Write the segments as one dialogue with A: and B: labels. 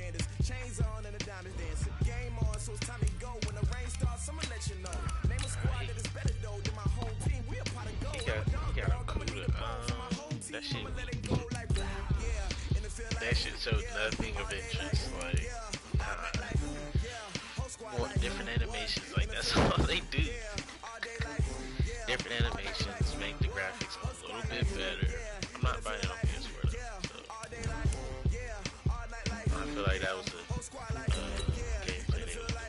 A: Sanders. Chains on and the diamonds dancing. Game on, so it's time to go. When the rain starts, I'ma let you know. Name a squad that is better though than my whole team. We a pot of gold.
B: He got him cool. That shit showed nothing of interest. Like, want different animations. Like, that's all they do. Different animations make the graphics a little bit better. I'm not buying it on PS4 though. So I feel like that was the gameplay they were doing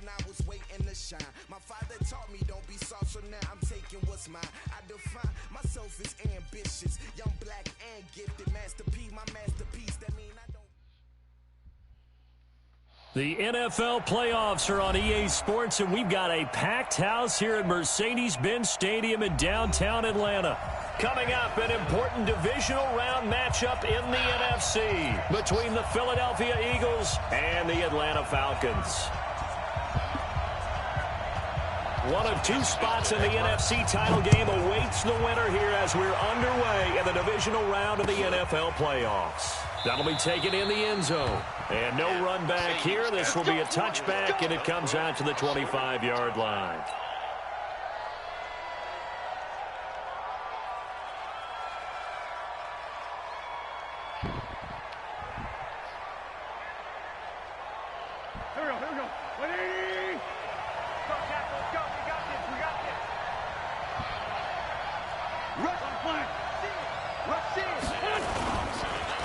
A: I was waiting to shine. My father taught me don't be soft, so now I'm taking what's mine. I define myself as ambitious, young, black, and gifted. Master P, my masterpiece. That mean I don't.
C: The NFL playoffs are on EA Sports, and we've got a packed house here at Mercedes-Benz Stadium in downtown Atlanta. Coming up, an important divisional round matchup in the NFC between the Philadelphia Eagles and the Atlanta Falcons. One of two spots in the NFC title game awaits the winner here as we're underway in the divisional round of the NFL playoffs. That'll be taken in the end zone. And no run back here. This will be a touchback, and it comes out to the 25-yard line.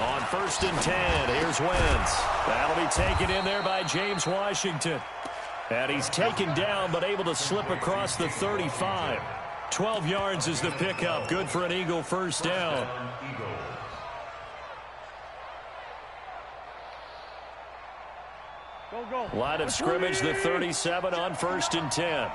C: On 1st and 10, here's Wentz. That'll be taken in there by James Washington. And he's taken down but able to slip across the 35. 12 yards is the pickup. Good for an Eagle first down. Line of scrimmage, the 37 on 1st and 10.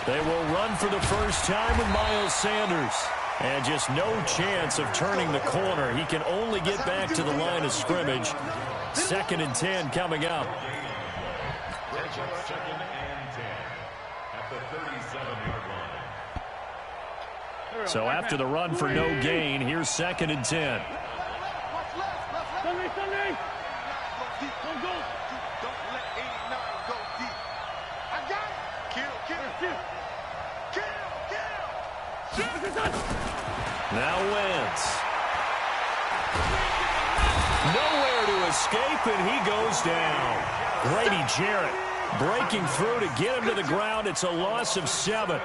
C: They will run for the first time with Miles Sanders. And just no chance of turning the corner. He can only get back to the line of scrimmage. 2nd and 10 coming up.
D: Second and 10 at the 37-yard line.
C: So after the run for no gain, here's 2nd and 10. Now Wentz. Nowhere to escape, and he goes down. Grady Jarrett breaking through to get him to the ground. It's a loss of 7.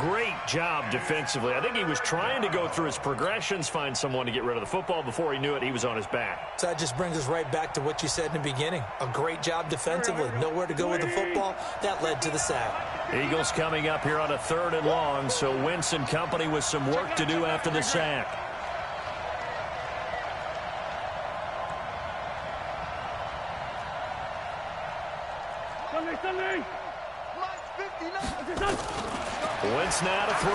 C: Great job defensively. I think he was trying to go through his progressions, find someone to get rid of the football. Before he knew it, he was on his back.
E: So that just brings us right back to what you said in the beginning. A great job defensively. Nowhere to go with the football. That led to the sack.
C: Eagles coming up here on a 3rd and long, so Wentz and company with some work to do after the sack. Wentz now to throw.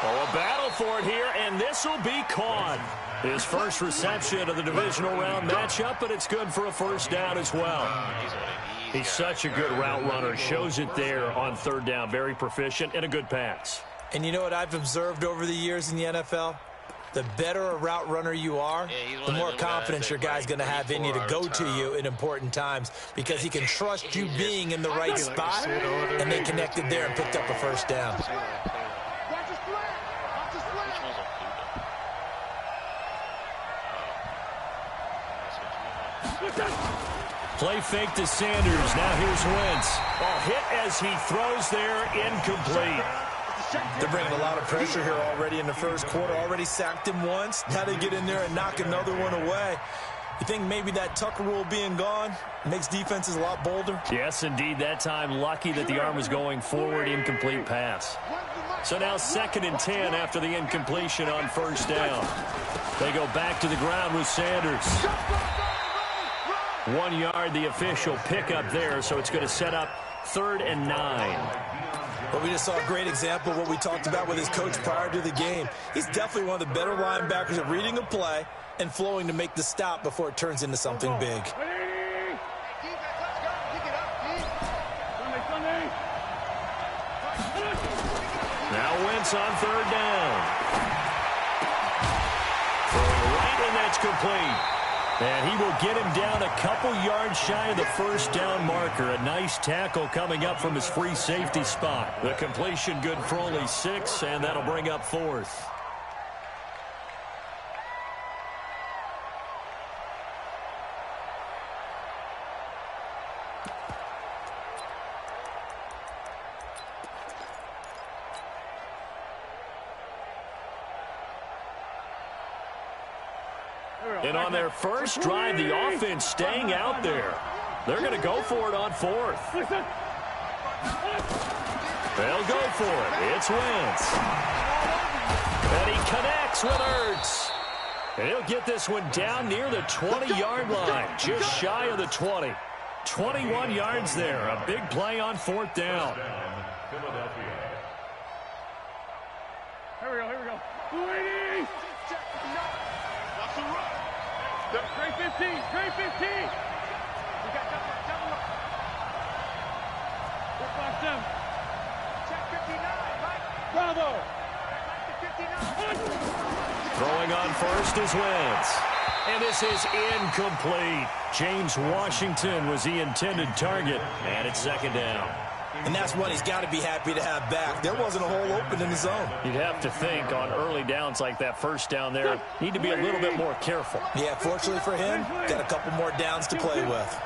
C: Oh, a battle for it here, and this will be caught. His first reception of the divisional round matchup, but it's good for a first down as well. He's such a good route runner. Shows it there on 3rd down. Very proficient and a good pass.
E: And you know what I've observed over the years in the NFL? The better a route runner you are, the more confidence your guy's going to have in you to go to you in important times because he can trust you being in the right spot, and they connected there and picked up a first down.
C: Play fake to Sanders. Now here's Wentz. Oh, hit as he throws there, incomplete.
E: They're bringing a lot of pressure here already in the first quarter. Already sacked him once. Now they get in there and knock another one away. You think maybe that Tucker rule being gone makes defenses a lot bolder?
C: Yes, indeed. That time, lucky that the arm was going forward. Incomplete pass. So now 2nd and 10 after the incompletion on 1st down. They go back to the ground with Sanders. 1 yard, the official pickup there, so it's going to set up 3rd and 9.
E: But we just saw a great example of what we talked about with his coach prior to the game. He's definitely one of the better linebackers at reading a play and flowing to make the stop before it turns into something big.
C: Now Wentz on 3rd down. Throwing right, and that's complete. And he will get him down a couple yards shy of the 1st down marker. A nice tackle coming up from his free safety spot. The completion good for only 6, and that'll bring up 4th. And on their first drive, the offense staying out there. They're going to go for it on 4th. They'll go for it. It's Wentz. And he connects with Ertz. And he'll get this one down near the 20-yard line, just shy of the 20. 21 yards there. A big play on 4th down.
F: Here we go. 280. Great 15. We got double up. We're flash them. Check 59, Mike. Bravo. Mike to 59.
C: Throwing on 1st is Wentz. And this is incomplete. James Washington was the intended target. And it's 2nd down.
E: And that's one he's got to be happy to have back. There wasn't a hole open in the zone.
C: You'd have to think on early downs like that 1st down there, need to be a little bit more careful.
E: Yeah, fortunately for him, got a couple more downs to play with.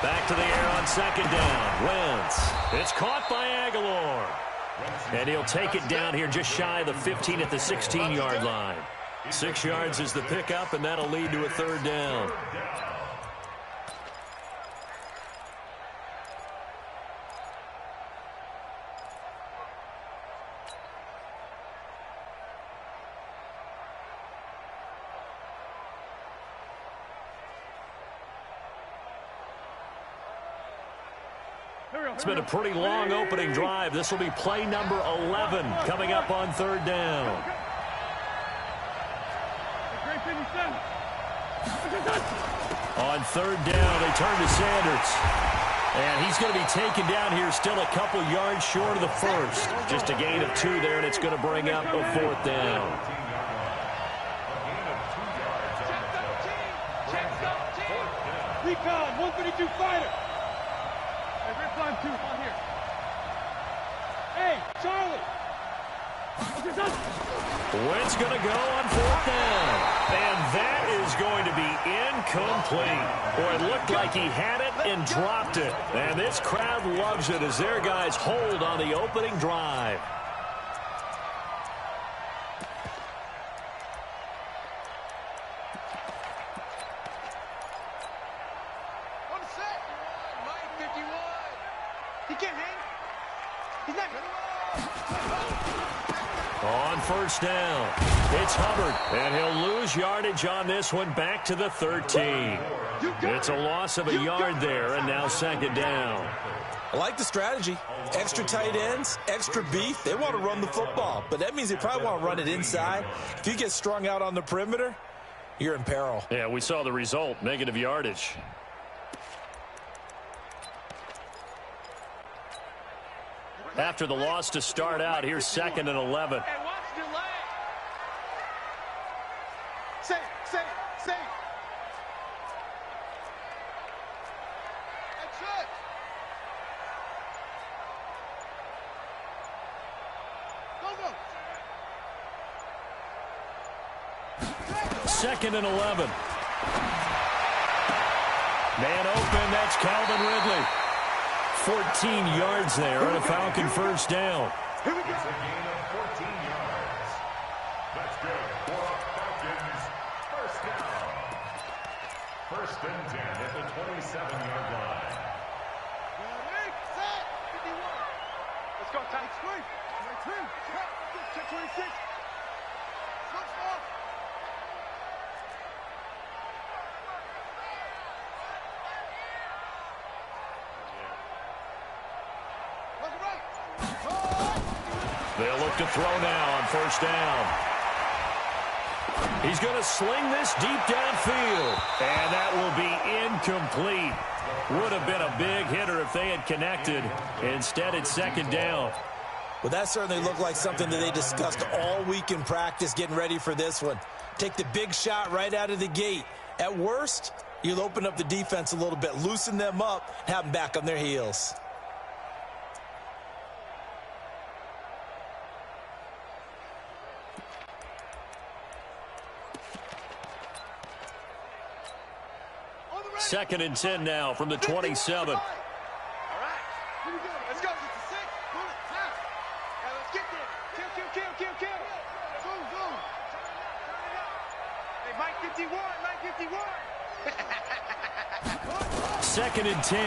C: Back to the air on 2nd down. Wentz. It's caught by Aguilar. And he'll take it down here just shy of the 15 at the 16-yard line. 6 yards is the pickup, and that'll lead to a 3rd down. It's been a pretty long opening drive. This will be play number 11 coming up on 3rd down. On 3rd down, they turn to Sanders. And he's going to be taken down here still a couple yards short of the 1st. Just a gain of 2 there, and it's going to bring up a 4th down.
F: Recon, 152 fighter. Red 2 on here. Hey, Charlie.
C: Wentz going to go on 4th down. And that is going to be incomplete. Boy, it looked like he had it and dropped it. And this crowd loves it as their guys hold on the opening drive. On 1st down, it's Hubbard, and he'll lose yardage on this one back to the 13. It's a loss of a yard there, and now 2nd down.
E: I like the strategy. Extra tight ends, extra beef. They want to run the football, but that means they probably want to run it inside. If you get strung out on the perimeter, you're in peril.
C: Yeah, we saw the result, negative yardage. After the loss to start out, here's 2nd and 11.
F: Hey, watch delay. Say it. That's it. Go.
C: 2nd and 11. Man open, that's Calvin Ridley. 14 yards there on a Falcon 1st down.
F: Here we go.
D: It's a gain of 14 yards. That's good for a Falcons 1st down. First and 10 at the 27-yard line.
F: Set. 51. Let's go, tight. Swing. Check 26. Switch off.
C: They'll look to throw now on first down. He's going to sling this deep downfield, and that will be incomplete. Would have been a big hitter if they had connected. Instead, it's second down.
E: Well, that certainly looked like something that they discussed all week in practice getting ready for this one. Take the big shot right out of the gate. At worst, you'll open up the defense a little bit, loosen them up, have them back on their heels.
C: Second and 10 now from the 27.
F: All right. Here we go. Let's go. 56. Pull it. Now. Now let's get there. Kill. Zoom. Turn it up. Hey, Mike 51.
C: Second and 10.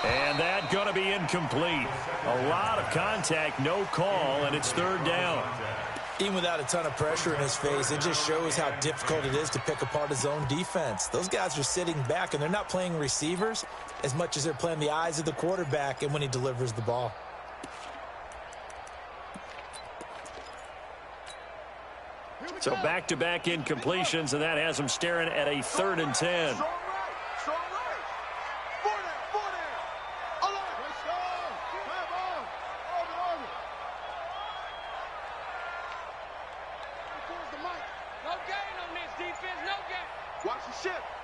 C: And that going to be incomplete. A lot of contact, no call, and it's third down.
E: Even without a ton of pressure in his face, it just shows how difficult it is to pick apart his own defense. Those guys are sitting back, and they're not playing receivers as much as they're playing the eyes of the quarterback and when he delivers the ball.
C: So back-to-back incompletions, and that has him staring at a third and 10.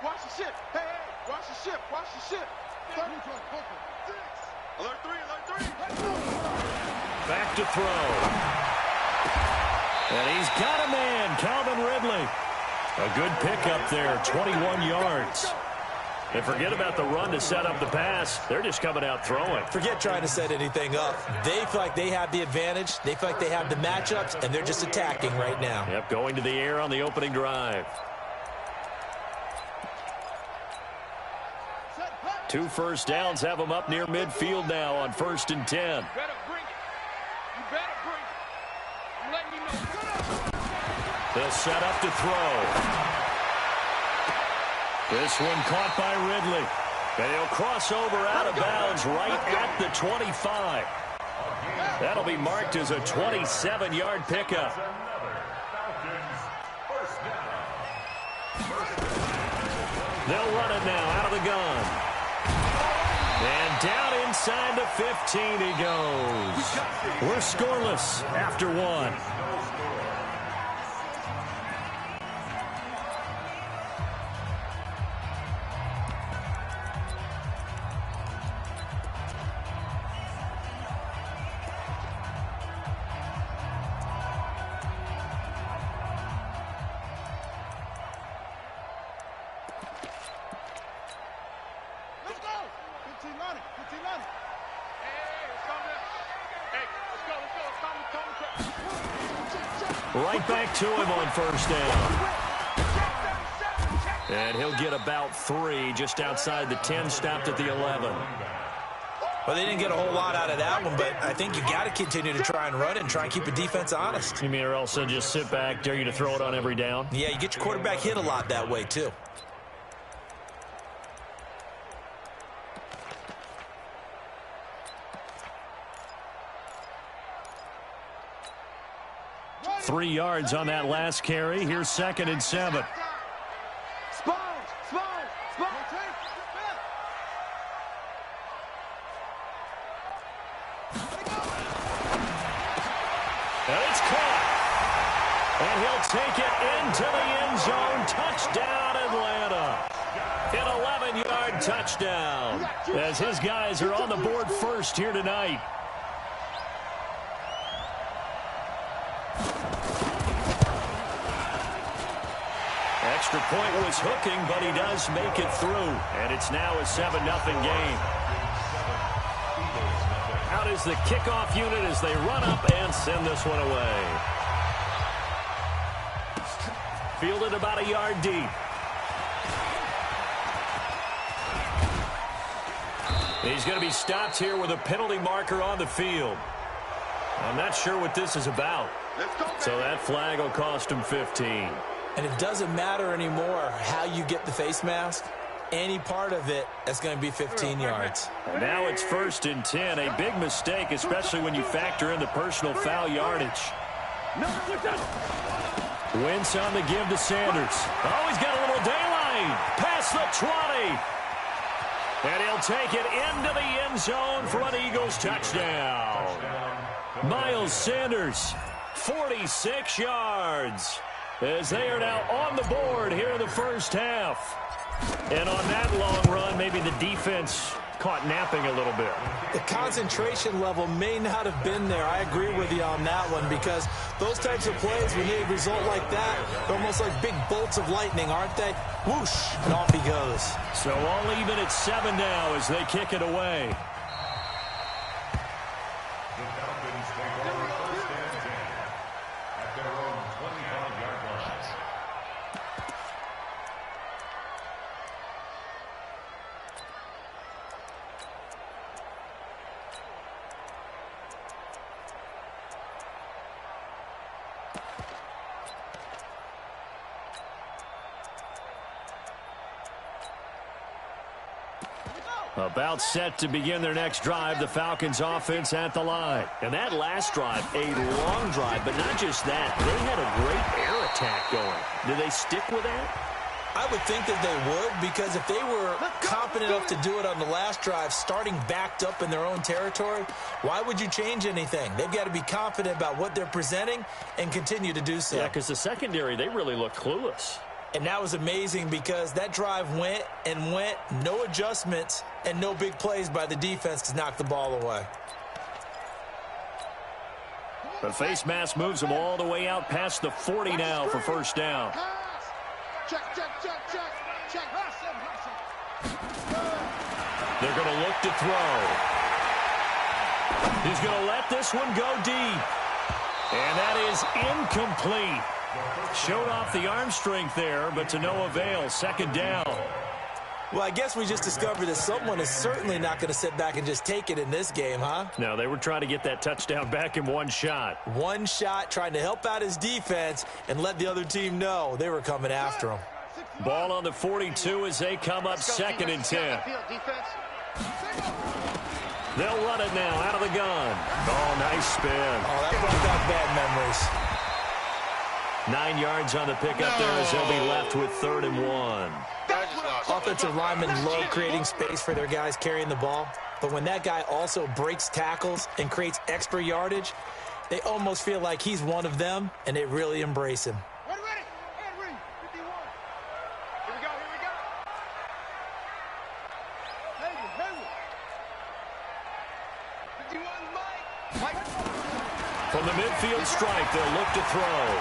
F: Watch the ship. Hey, watch the ship. Alert 3.
C: Back to throw. And he's got a man, Calvin Ridley. A good pickup there, 21 yards. And forget about the run to set up the pass. They're just coming out throwing.
E: Forget trying to set anything up. They feel like they have the advantage. They feel like they have the matchups, and they're just attacking right now.
C: Yep, going to the air on the opening drive. 2 first downs have them up near midfield now on first and 10.
F: You better bring it. I'm letting you know.
C: They'll set up to throw. This one caught by Ridley. And he'll cross over out of bounds right at the 25. That'll be marked as a 27-yard pickup. They'll run it now out of the gun. And down inside the 15 he goes. We're scoreless after one. Right back to him on first down. And he'll get about 3 just outside the 10, stopped at the 11.
E: Well, they didn't get a whole lot out of that one, but I think you got to continue to try and run it and try and keep the defense honest.
C: You mean or else they'll just sit back, dare you to throw it on every down?
E: Yeah, you get your quarterback hit a lot that way, too.
C: Three yards on that last carry. Here's second and 7. And it's caught. And he'll take it into the end zone. Touchdown, Atlanta. An 11-yard touchdown. As his guys are on the board first here tonight. Extra point was hooking, but he does make it through. And it's now a 7-0 game. Out is the kickoff unit as they run up and send this one away. Fielded about a yard deep. He's going to be stopped here with a penalty marker on the field. I'm not sure what this is about. So that flag will cost him 15.
E: And it doesn't matter anymore how you get the face mask. Any part of it, that's going to be 15 yards.
C: And now it's 1st and 10. A big mistake, especially when you factor in the personal foul yardage. Wentz on the give to Sanders. Oh, he's got a little daylight. Past the 20. And he'll take it into the end zone for an Eagles touchdown. Miles Sanders, 46 yards. As they are now on the board here in the first half. And on that long run, maybe the defense caught napping a little bit.
E: The concentration level may not have been there. I agree with you on that one, because those types of plays, when they result like that, they're almost like big bolts of lightning, aren't they? Whoosh, and off he goes.
C: So all even at 7 now as they kick it away.
D: The Falcons take over 1st and 10 at their own 25-yard line.
C: About set to begin their next drive, the Falcons offense at the line. And that last drive, a long drive, but not just that. They had a great air attack going. Do they stick with that?
E: I would think that they would, because if they were confident enough to do it on the last drive, starting backed up in their own territory, why would you change anything? They've got to be confident about what they're presenting and continue to do so.
C: Yeah, because the secondary, they really looked clueless.
E: And that was amazing, because that drive went and went, no adjustments and no big plays by the defense to knock the ball away.
C: The face mask moves them all the way out past the 40 now for first down.
F: Check.
C: They're going to look to throw. He's going to let this one go deep. And that is incomplete. Showed off the arm strength there, but to no avail. 2nd down.
E: Well, I guess we just discovered that someone is certainly not going to sit back and just take it in this game, huh?
C: No, they were trying to get that touchdown back in one shot.
E: One shot, trying to help out his defense and let the other team know they were coming after him.
C: Ball on the 42 as they come up 2nd and 10. They'll run it now out of the gun. Oh, nice spin.
E: Oh, that brought back bad memories.
C: 9 yards on the pickup there as they'll be left with 3rd and 1.
E: Offensive linemen love creating space for their guys carrying the ball, but when that guy also breaks tackles and creates extra yardage, they almost feel like he's one of them, and they really embrace him.
F: Ready. And ready. 51. Here we go. Hey. 51, Mike.
C: From the midfield stripe, they'll look to throw.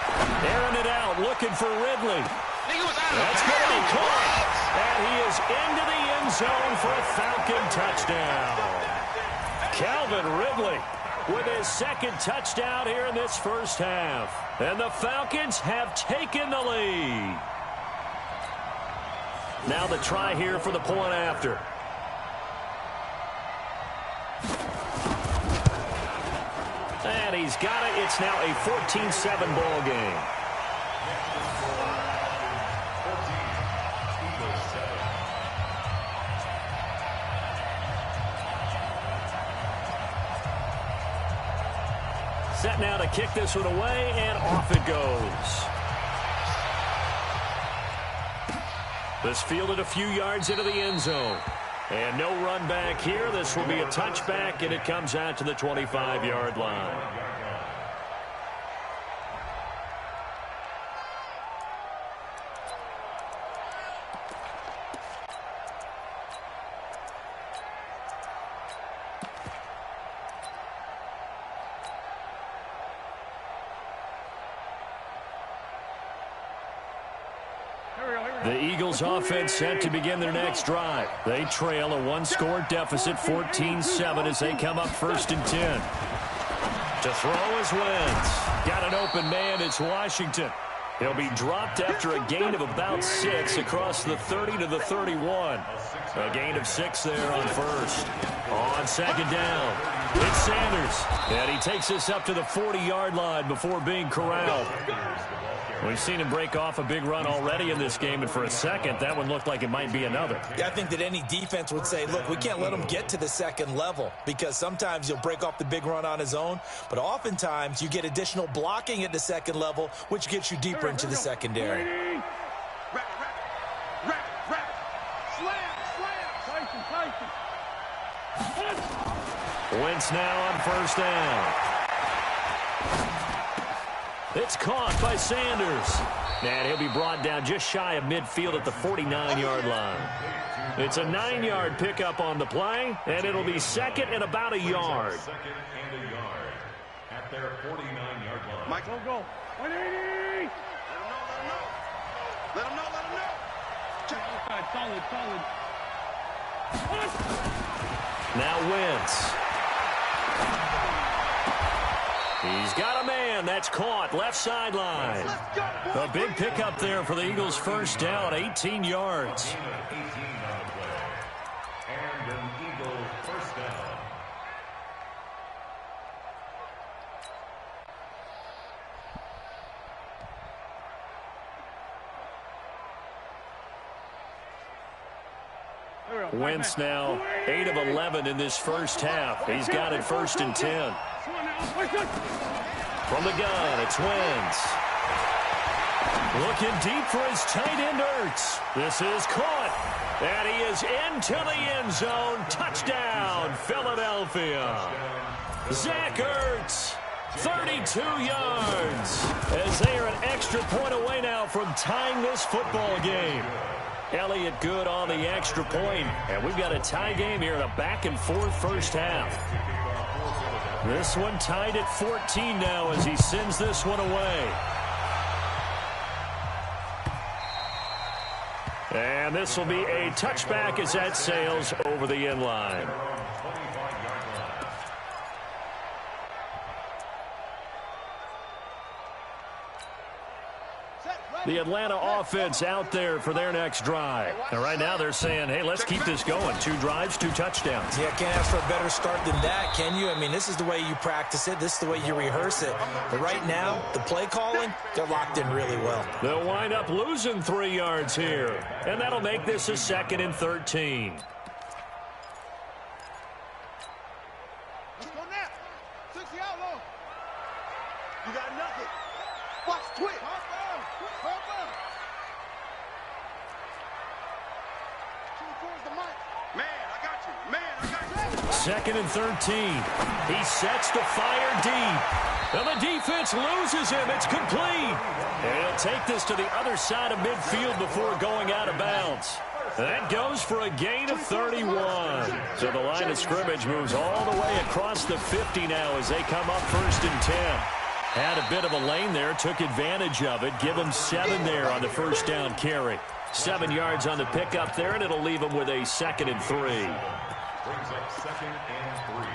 C: Airing it out, looking for Ridley. That's going to be caught. And he is into the end zone for a Falcon touchdown. Calvin Ridley with his 2nd touchdown here in this first half. And the Falcons have taken the lead. Now the try here for the point after. And he's got it. It's now a 14-7 ball game. Set now to kick this one away, and off it goes. This fielded a few yards into the end zone. And no run back here. This will be a touchback, and it comes out to the 25-yard line. The Eagles offense set to begin their next drive. They trail a one-score deficit, 14-7, as they come up 1st and 10. To throw is Wentz. Got an open man. It's Washington. He'll be dropped after a gain of about 6 across the 30 to the 31. A gain of 6 there on first. On second down, it's Sanders. And he takes this up to the 40-yard line before being corralled. We've seen him break off a big run already in this game, and for a second, that one looked like it might be another.
E: Yeah, I think that any defense would say, look, we can't let him get to the second level, because sometimes he'll break off the big run on his own, but oftentimes you get additional blocking at the second level, which gets you deeper into the secondary.
C: Wentz now on first down. It's caught by Sanders. And he'll be brought down just shy of midfield at the 49-yard line. It's a 9-yard pickup on the play, and it'll be second and about a yard.
D: Second and a yard at their 49-yard line.
F: Mike, go. 180. Let him know. Solid.
C: Now Wentz. He's got a man. That's caught. Left sideline. A big pickup there for the Eagles' first down, 18 yards.
D: And an Eagle first down.
C: Wentz now 8 of 11 in this first half. He's got it first and 10. From the gun, it's Wentz. Looking deep for his tight end, Ertz. This is caught. And he is into the end zone. Touchdown, Philadelphia. Zach Ertz, 32 yards. As they are an extra point away now from tying this football game. Elliott good on the extra point. And we've got a tie game here in a back-and-forth first half. This one tied at 14 now as he sends this one away. And this will be a touchback as that sails over the end line. The Atlanta offense out there for their next drive. And right now they're saying, hey, let's keep this going. 2 drives, 2 touchdowns.
E: Yeah, can't ask for a better start than that, can you? I mean, this is the way you practice it. This is the way you rehearse it. But right now, the play calling, they're locked in really well.
C: They'll wind up losing 3 yards here. And that'll make this a 2nd and 13.
F: Let's go now. 60 out low. You got nothing. Watch twitch.
C: Second and 13. He sets to fire deep. And the defense loses him. It's complete. And he'll take this to the other side of midfield before going out of bounds. That goes for a gain of 31. So the line of scrimmage moves all the way across the 50 now as they come up first and 10. Had a bit of a lane there, took advantage of it. Give him 7 there on the first down carry. 7 yards on the pickup there, and it'll leave him with a 2nd and 3.
D: Brings up 2nd and 3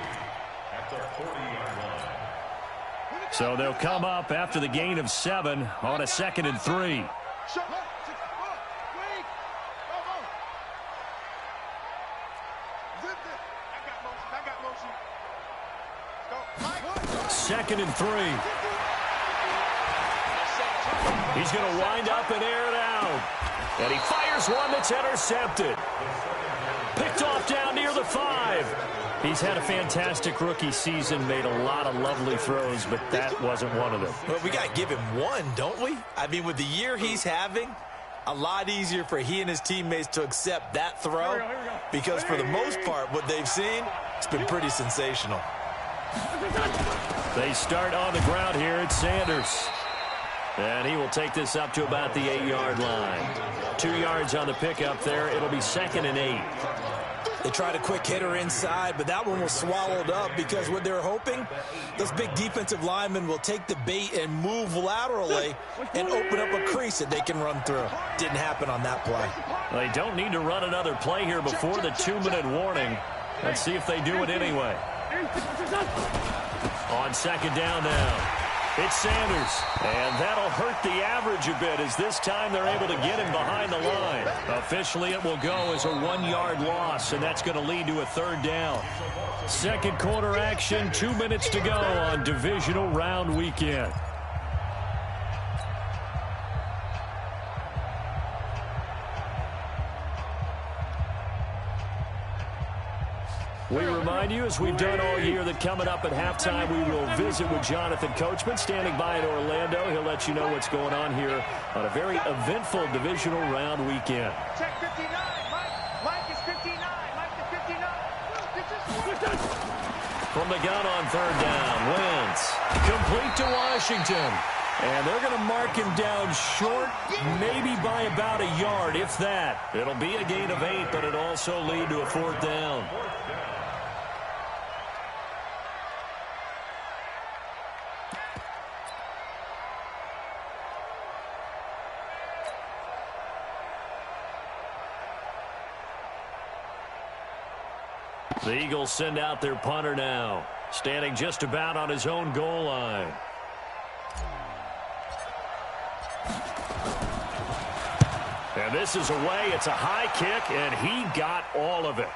D: at the 40-yard line.
C: So they'll come up after the gain of 7 on a 2nd and 3. Second and 3. He's going to wind up and air it out. And he fires one that's intercepted. Picked off down near the 5. He's had a fantastic rookie season, made a lot of lovely throws, but that wasn't one of them.
E: Well, we got to give him one, don't we? I mean, with the year he's having, a lot easier for he and his teammates to accept that throw because for the most part, what they've seen, it's been pretty sensational.
C: They start on the ground here at Sanders. And he will take this up to about the 8-yard line. 2 yards on the pickup there. It'll be 2nd and 8.
E: They tried a quick hitter inside, but that one was swallowed up because what they're hoping, those big defensive linemen will take the bait and move laterally and open up a crease that they can run through. Didn't happen on that play.
C: They don't need to run another play here before the 2-minute warning. Let's see if they do it anyway. On second down now. It's Sanders, and that'll hurt the average a bit as this time they're able to get him behind the line. Officially, it will go as a 1-yard loss, and that's going to lead to a 3rd down. Second quarter action, 2 minutes to go on divisional round weekend. We remind you, as we've done all year, that coming up at halftime, we will visit with Jonathan Coachman, standing by in Orlando. He'll let you know what's going on here on a very eventful divisional round weekend.
F: Check 59. Mike is 59. Mike is 59.
C: From the gun on 3rd down, Wentz complete to Washington. And they're going to mark him down short, maybe by about a yard, if that. It'll be a gain of 8, but it'll also lead to a 4th down. The Eagles send out their punter now, standing just about on his own goal line. And this is away. It's a high kick, and he got all of it.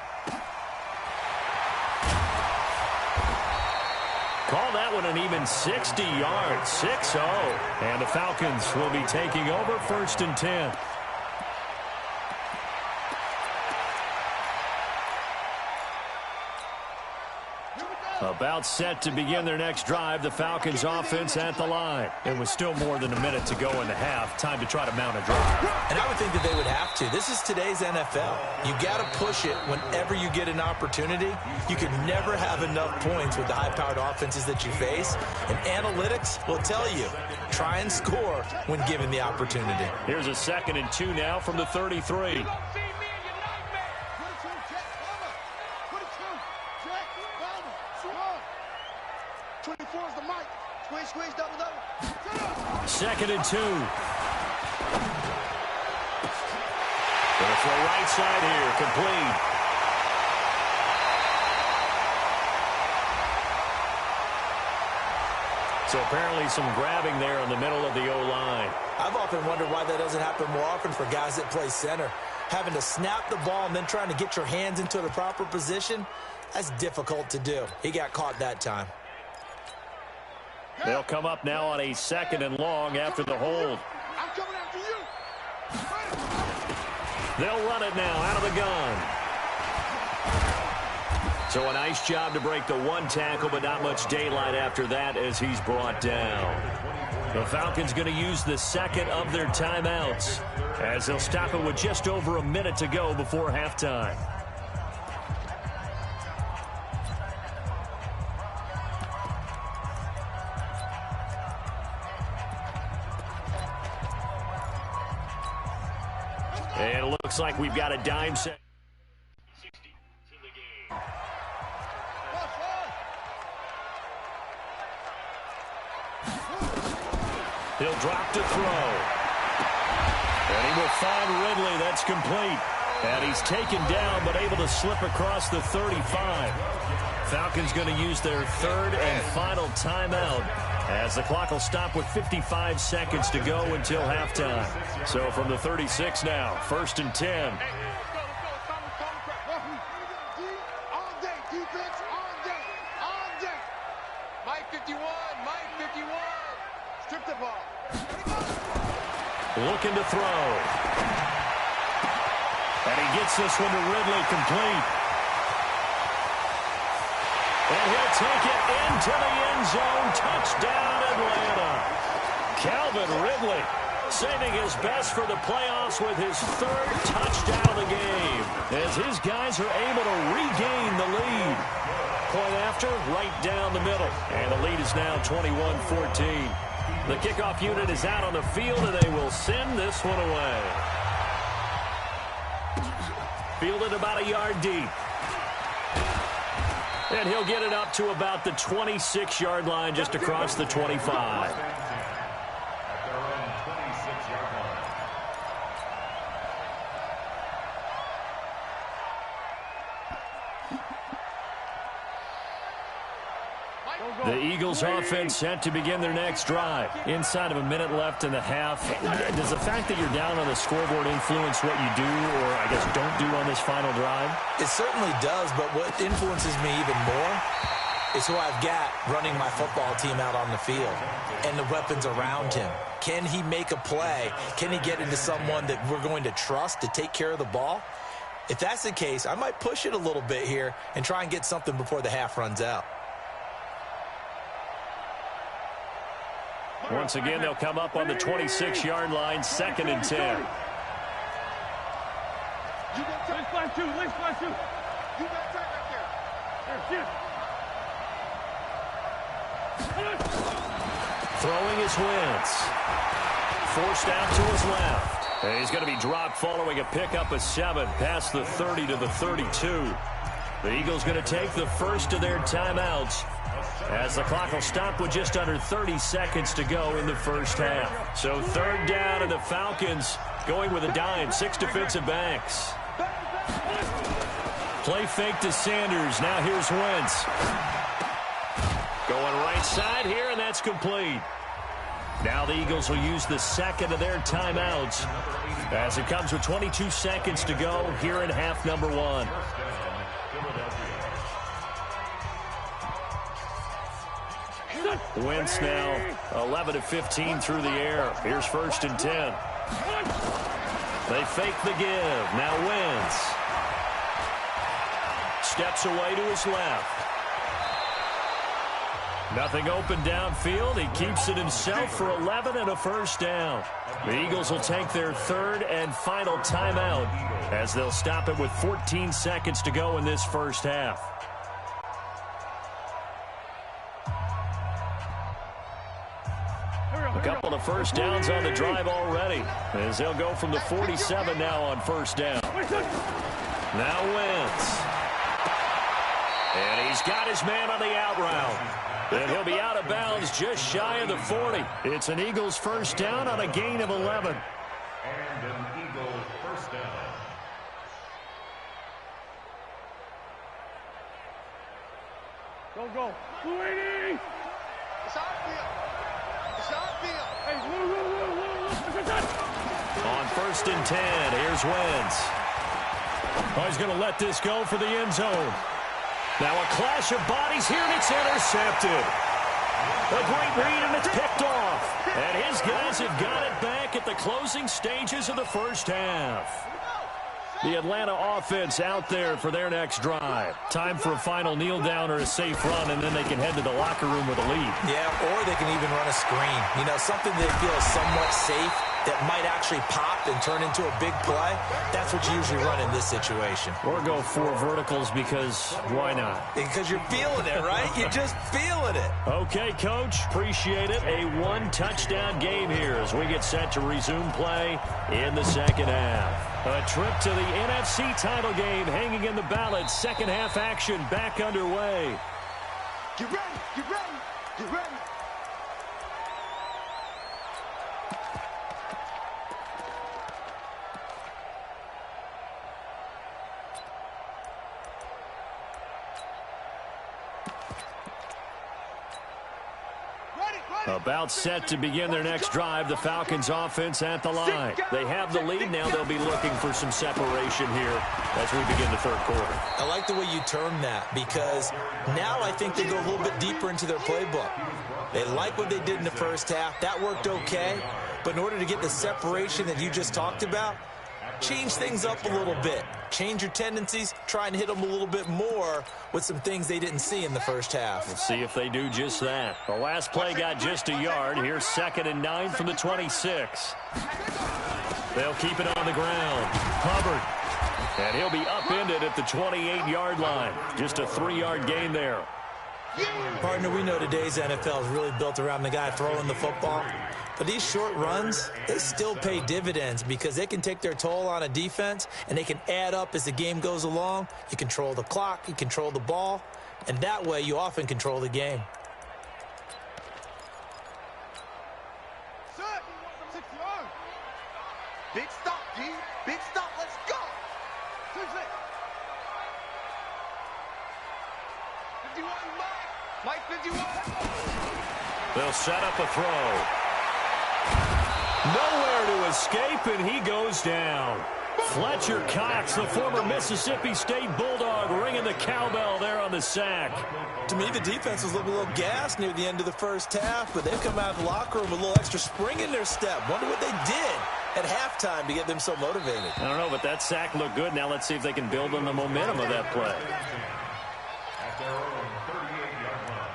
C: Call that one an even 60 yards, 6-0. And the Falcons will be taking over 1st and 10. About set to begin their next drive, the Falcons offense at the line. It was still more than a minute to go in the half. Time to try to mount a drive.
E: And I would think that they would have to. This is today's NFL. You got to push it whenever you get an opportunity. You can never have enough points with the high-powered offenses that you face. And analytics will tell you, try and score when given the opportunity.
C: Here's a 2nd and 2 now from the 33.
F: 24 is the mic. Squeeze, double.
C: 2nd and 2. Gonna throw right side here, complete. So apparently some grabbing there in the middle of the O-line.
E: I've often wondered why that doesn't happen more often for guys that play center. Having to snap the ball and then trying to get your hands into the proper position, that's difficult to do. He got caught that time.
C: They'll come up now on a 2nd and long after the hold.
F: I'm coming after you.
C: They'll run it now out of the gun. So a nice job to break the 1 tackle, but not much daylight after that as he's brought down. The Falcons going to use the 2nd of their timeouts as they'll stop it with just over a minute to go before halftime. And it looks like we've got a dime set. He'll drop to throw. And he will find Ridley. That's complete. And he's taken down but able to slip across the 35. Falcons going to use their 3rd and final timeout as the clock will stop with 55 seconds to go until halftime. So from the 36 now, 1st and 10.
F: Let's go. All day, defense, all day. Mike 51. Strip the ball.
C: Looking to throw. And he gets this one to Ridley, complete. And he'll take it into the end zone. Touchdown, Atlanta. Calvin Ridley saving his best for the playoffs with his 3rd touchdown of the game as his guys are able to regain the lead. Point after, right down the middle. And the lead is now 21-14. The kickoff unit is out on the field, and they will send this one away. Fielded about a yard deep. And he'll get it up to about the 26-yard line, just across the 25. The Eagles offense set to begin their next drive. Inside of a minute left in the half. Does the fact that you're down on the scoreboard influence what you do or, I guess, don't do on this final drive?
E: It certainly does, but what influences me even more is who I've got running my football team out on the field and the weapons around him. Can he make a play? Can he get into someone that we're going to trust to take care of the ball? If that's the case, I might push it a little bit here and try and get something before the half runs out.
C: Once again, they'll come up on the 26-yard line, 2nd and 10.
F: Let's flash two. You got track right there.
C: Throwing his Wentz. Forced out to his left. And he's going to be dropped following a pickup of 7 past the 30 to the 32. The Eagles going to take the first of their timeouts as the clock will stop with just under 30 seconds to go in the first half. So 3rd down, and the Falcons going with a dime. 6 defensive backs. Play fake to Sanders. Now here's Wentz. Going right side here, and that's complete. Now the Eagles will use the 2nd of their timeouts as it comes with 22 seconds to go here in half number 1. Wentz now 11 of 15 through the air. Here's 1st and 10. They fake the give. Now Wentz steps away to his left. Nothing open downfield. He keeps it himself for 11 and a first down. The Eagles will take their 3rd and final timeout as they'll stop it with 14 seconds to go in this first half. A couple of first downs on the drive already as they'll go from the 47 now on 1st down. Now Wentz. And he's got his man on the out route. And he'll be out of bounds just shy of the 40. It's an Eagles first down on a gain of 11.
D: And an Eagles first down.
F: Go. 280. It's our field. Hey,
C: on 1st and 10, here's Wentz. Oh, he's going to let this go for the end zone. Now a clash of bodies here, and it's intercepted. A great read, and it's picked off. And his guys have got it back at the closing stages of the first half. The Atlanta offense out there for their next drive. Time for a final kneel down or a safe run, and then they can head to the locker room with a lead.
E: Yeah, or they can even run a screen. You know, something they feel is somewhat safe that might actually pop and turn into a big play. That's what you usually run in this situation.
C: Or go 4 verticals because why not?
E: Because you're feeling it, right? You're just feeling it.
C: Okay, Coach. Appreciate it. A 1-touchdown game here as we get set to resume play in the second half. A trip to the NFC title game hanging in the balance. Second half action back underway.
F: Get ready.
C: About set to begin their next drive, the Falcons offense at the line. They have the lead. Now they'll be looking for some separation here as we begin the 3rd quarter.
E: I like the way you term that because now I think they go a little bit deeper into their playbook. They like what they did in the first half. That worked okay. But in order to get the separation that you just talked about, change things up a little bit. Change your tendencies. Try and hit them a little bit more with some things they didn't see in the first half.
C: We'll see if they do just that. The last play got just a yard. Here's 2nd and 9 from the 26. They'll keep it on the ground. Hubbard. And he'll be upended at the 28-yard line. Just a 3-yard gain there.
E: Partner, we know today's NFL is really built around the guy throwing the football. But these short runs, they still pay dividends because they can take their toll on a defense and they can add up as the game goes along. You control the clock, you control the ball, and that way you often control the game.
F: Big stop, D. Big stop. Let's go. 51 back. Mike 51.
C: They'll set up a throw. Nowhere to escape, and he goes down. Fletcher Cox, the former Mississippi State Bulldog, ringing the cowbell there on the sack.
E: To me, the defense was looking a little gassed near the end of the first half, but they've come out of the locker room with a little extra spring in their step. Wonder what they did at halftime to get them so motivated.
C: I don't know, but that sack looked good. Now let's see if they can build on the momentum of that play.
D: At their own 38-yard line.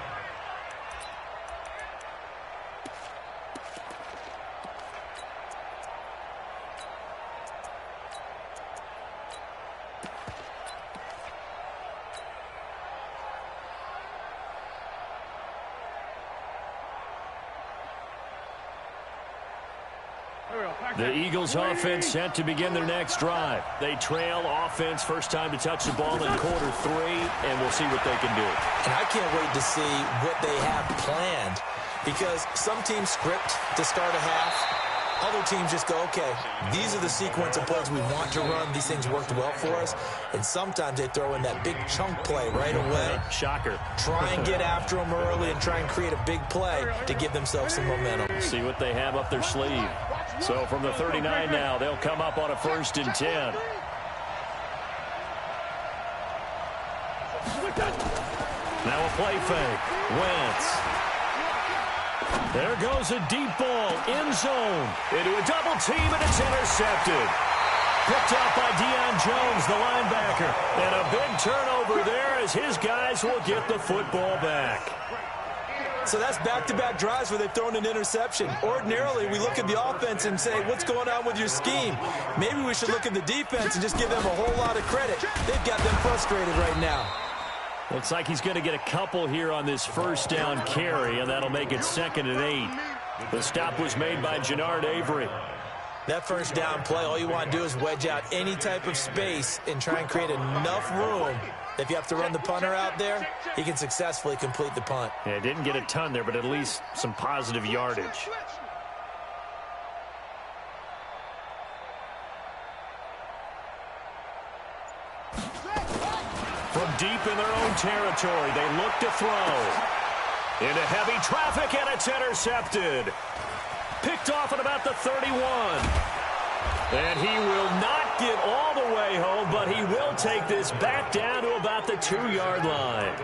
C: The Eagles offense set to begin their next drive. They trail offense, first time to touch the ball in quarter 3, and we'll see what they can do.
E: And I can't wait to see what they have planned, because some teams script to start a half. Other teams just go, okay, these are the sequence of plays we want to run. These things worked well for us. And sometimes they throw in that big chunk play right away.
C: Shocker.
E: Try and get after them early and try and create a big play to give themselves some momentum.
C: See what they have up their sleeve. So from the 39 now, they'll come up on a 1st and 10. Now a play fake. Wentz. There goes a deep ball, end zone, into a double team, and it's intercepted. Picked up by Deion Jones, the linebacker. And a big turnover there as his guys will get the football back.
E: So that's back-to-back drives where they've thrown an interception. Ordinarily, we look at the offense and say, what's going on with your scheme? Maybe we should look at the defense and just give them a whole lot of credit. They've got them frustrated right now.
C: Looks like he's going to get a couple here on this first down carry, and that'll make it 2nd and 8. The stop was made by Jannard Avery.
E: That first down play, all you want to do is wedge out any type of space and try and create enough room that if you have to run the punter out there, he can successfully complete the punt.
C: Yeah, didn't get a ton there, but at least some positive yardage. From deep in their own territory, they look to throw. Into heavy traffic, and it's intercepted. Picked off at about the 31. And he will not get all the way home, but he will take this back down to about the 2-yard line.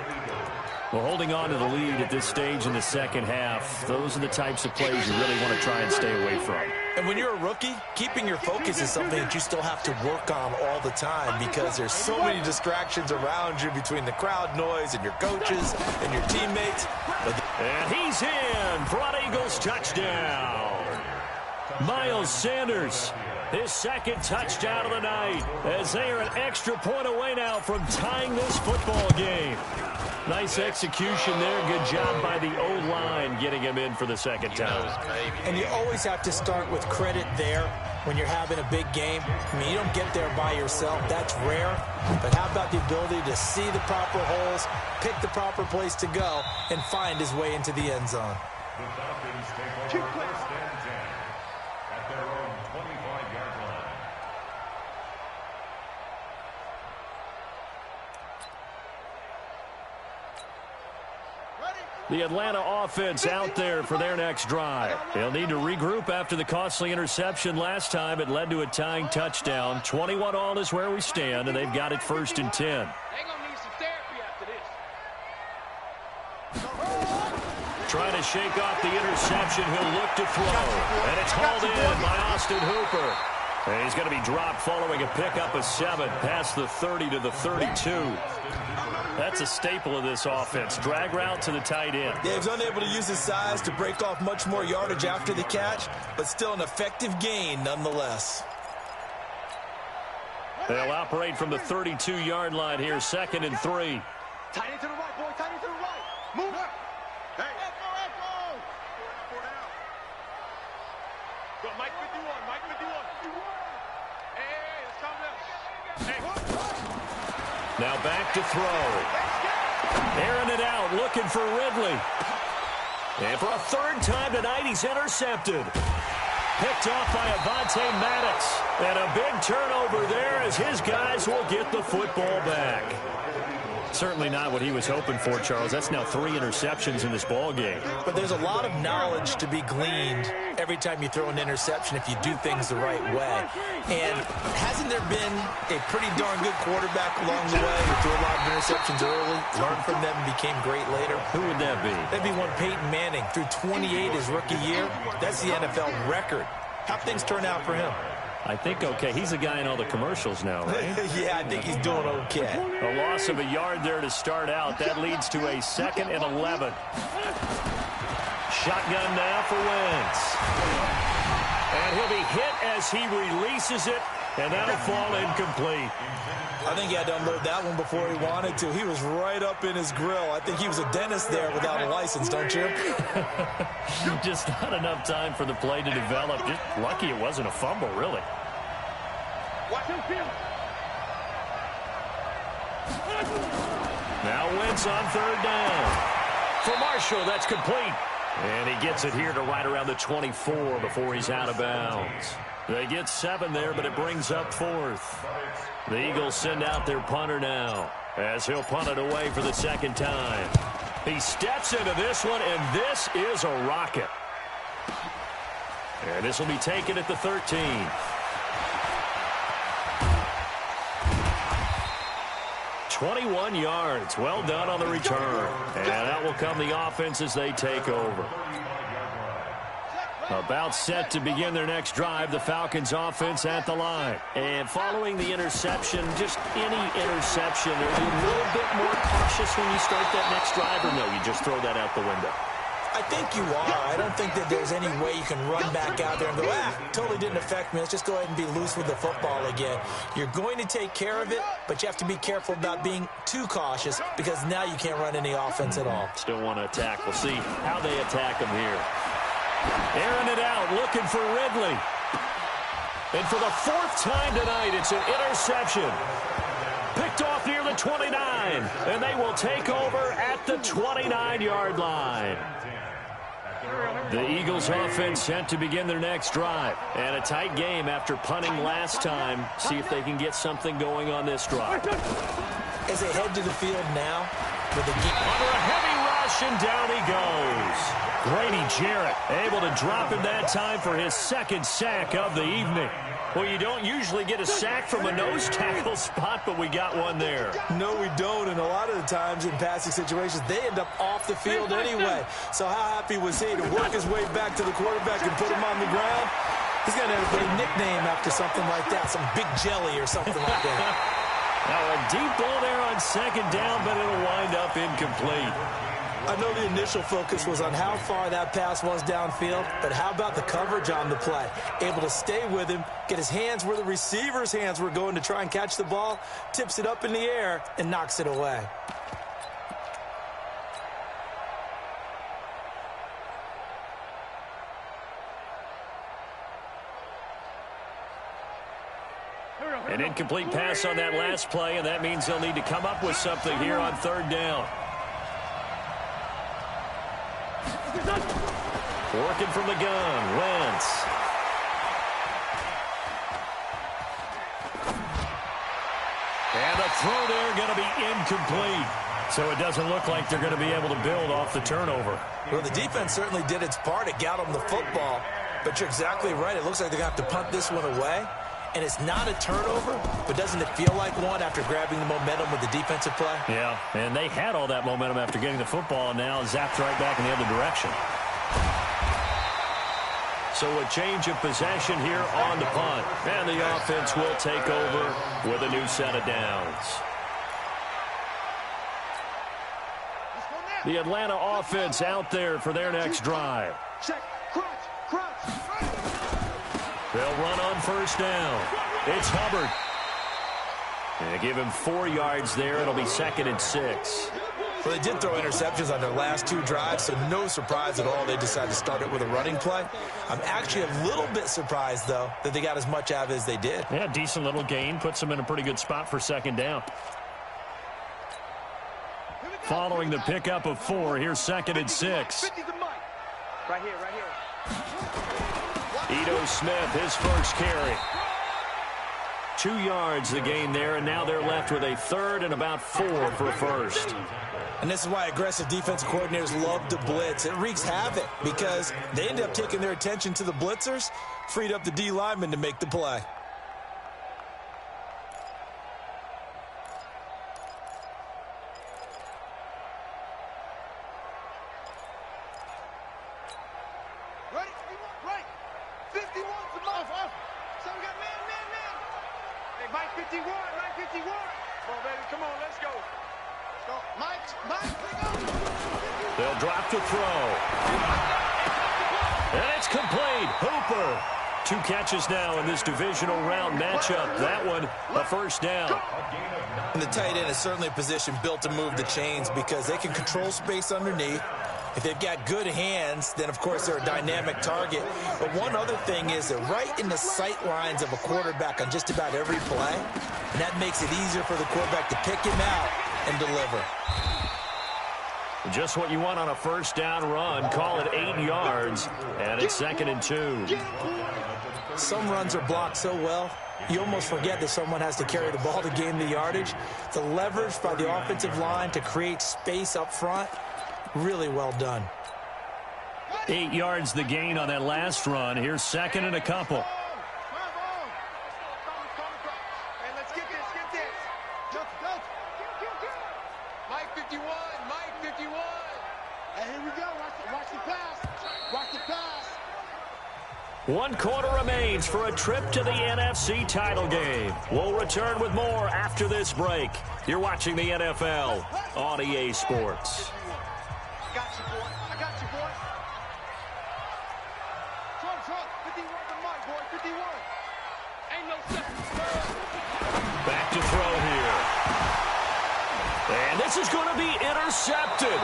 C: Well, holding on to the lead at this stage in the second half, those are the types of plays you really want to try and stay away from.
E: And when you're a rookie, keeping your focus is something that you still have to work on all the time because there's so many distractions around you between the crowd noise and your coaches and your teammates.
C: And he's in for an Eagles touchdown. Miles Sanders, his 2nd touchdown of the night, as they are an extra point away now from tying this football game. Nice execution there. Good job by the O-line getting him in for the 2nd time.
E: And you always have to start with credit there when you're having a big game. I mean, you don't get there by yourself. That's rare. But how about the ability to see the proper holes, pick the proper place to go, and find his way into the end zone?
D: The Falcons take over 1st and 10 at their own 25-yard line.
C: The Atlanta offense out there for their next drive. They'll need to regroup after the costly interception last time. It led to a tying touchdown. 21 all is where we stand, and they've got it 1st and 10.
F: They're going to need some therapy after this.
C: Trying to shake off the interception. He'll look to throw. And it's hauled in by Austin Hooper. And he's going to be dropped following a pickup of 7 past the 30 to the 32. That's a staple of this offense. Drag route to the tight end.
E: Yeah, he's unable to use his size to break off much more yardage after the catch, but still an effective gain nonetheless.
C: They'll operate from the 32-yard line here, 2nd and 3.
F: Tight end to the right, boy. Tight end to the right. Move. Hey. Echo. Go, Mike 51. Mike 51. Hey, let's calm down. Hey.
C: Now back to throw. Airing it out, looking for Ridley. And for a 3rd time tonight, he's intercepted. Picked off by Avonte Maddox. And a big turnover there as his guys will get the football back. certainly not what he was hoping for, Charles. That's now 3 interceptions in this ball game.
E: But there's a lot of knowledge to be gleaned every time you throw an interception if you do things the right way. And hasn't there been a pretty darn good quarterback along the way who threw a lot of interceptions early, learned from them, and became great later?
C: Who would that be?
E: That'd be one Peyton Manning. Threw 28 his rookie year. That's the NFL record. How'd things turn out for him?
C: I think okay. He's a guy in all the commercials now, right?
E: Yeah, I think he's doing okay.
C: A loss of a yard there to start out. That leads to a 2nd and 11. Shotgun now for Wentz. And he'll be hit as he releases it, and that'll fall incomplete.
E: I think he had to unload that one before he wanted to. He was right up in his grill. I think he was a dentist there without a license, don't you?
C: Just not enough time for the play to develop. Just lucky it wasn't a fumble, really. Now Wentz on 3rd down. For Marshall, that's complete. And he gets it here to right around the 24 before he's out of bounds. They get 7 there, but it brings up 4th. The Eagles send out their punter now as he'll punt it away for the 2nd time. He steps into this one, and this is a rocket. And this will be taken at the 13. $21 yards. Well done on the return. And out will come the offense as they take over. About set to begin their next drive, the Falcons offense at the line. And following the interception, just any interception, are you a little bit more cautious when you start that next drive, or no, you just throw that out the window?
E: I think you are. I don't think that there's any way you can run back out there and go, totally didn't affect me. Let's just go ahead and be loose with the football again. You're going to take care of it, but you have to be careful about being too cautious because now you can't run any offense at all.
C: Still want to attack. We'll see how they attack them here. Airing it out, looking for Ridley. And for the 4th time tonight, it's an interception. Picked off near the 29, and they will take over at the 29-yard line. The Eagles offense set to begin their next drive. And a tight game after punting last time. See if they can get something going on this drive.
E: As they head to the field now, with the
C: under a heavy rush, and down he goes. Grady Jarrett able to drop him that time for his 2nd sack of the evening. Well, you don't usually get a sack from a nose tackle spot, but we got one there.
E: No, we don't, and a lot of the times in passing situations, they end up off the field anyway. So how happy was he to work his way back to the quarterback and put him on the ground? He's going to have a nickname after something like that, some Big Jelly or something like that.
C: Now a deep ball there on 2nd down, but it'll wind up incomplete.
E: I know the initial focus was on how far that pass was downfield, but how about the coverage on the play? Able to stay with him, get his hands where the receiver's hands were going to try and catch the ball, tips it up in the air, and knocks it away.
C: An incomplete pass on that last play, and that means they'll need to come up with something here on 3rd down. Working from the gun, Wentz. And the throw there going to be incomplete. So it doesn't look like they're going to be able to build off the turnover.
E: Well, the defense certainly did its part. It got them the football. But you're exactly right. It looks like they're going to have to punt this one away. And it's not a turnover, but doesn't it feel like one after grabbing the momentum with the defensive play?
C: Yeah, and they had all that momentum after getting the football, and now zapped right back in the other direction. So a change of possession here on the punt. And the offense will take over with a new set of downs. The Atlanta offense out there for their next drive.
F: Check, crunch.
C: They'll run on 1st down. It's Hubbard. And they give him 4 yards there. It'll be 2nd and 6.
E: Well, they did throw interceptions on their last 2 drives, so no surprise at all they decided to start it with a running play. I'm actually a little bit surprised, though, that they got as much out of it as they did.
C: Yeah, decent little gain. Puts them in a pretty good spot for 2nd down. Following the pickup of 4, here's 2nd and 6.
F: Right here.
C: Ito Smith, his first carry. 2 yards the gain there, and now they're left with a third and about 4 for first.
E: And this is why aggressive defensive coordinators love to blitz. It wreaks havoc because they end up taking their attention to the blitzers, freed up the D lineman to make the play.
F: Ready? Right. 51 to off. So we got man. Hey, Mike 51, Mike 51. Come on, baby, come on, let's go. Mike, let's go.
C: They'll drop to throw. And it's complete. Hooper. 2 catches now in this divisional round matchup. That one, a first down.
E: And the tight end is certainly a position built to move the chains because they can control space underneath. If they've got good hands, then, of course, they're a dynamic target. But one other thing is they're right in the sight lines of a quarterback on just about every play. And that makes it easier for the quarterback to pick him out and deliver.
C: Just what you want on a first down run. Call it 8 yards, and it's 2nd and 2.
E: Some runs are blocked so well, you almost forget that someone has to carry the ball to gain the yardage. The leverage by the offensive line to create space up front, really well done.
C: 8 yards the gain on that last run. Here's 2nd and a couple.
F: Hey, let's get this. Go. Mike 51, Mike 51. Hey, here we go. Watch the pass. Watch the pass.
C: 1 quarter remains for a trip to the NFC title game. We'll return with more after this break. You're watching the NFL on EA Sports.
F: I got you, boy. Trump. 51 to Mike, boy. 51. Ain't no second.
C: Back to throw here. And this is going to be intercepted.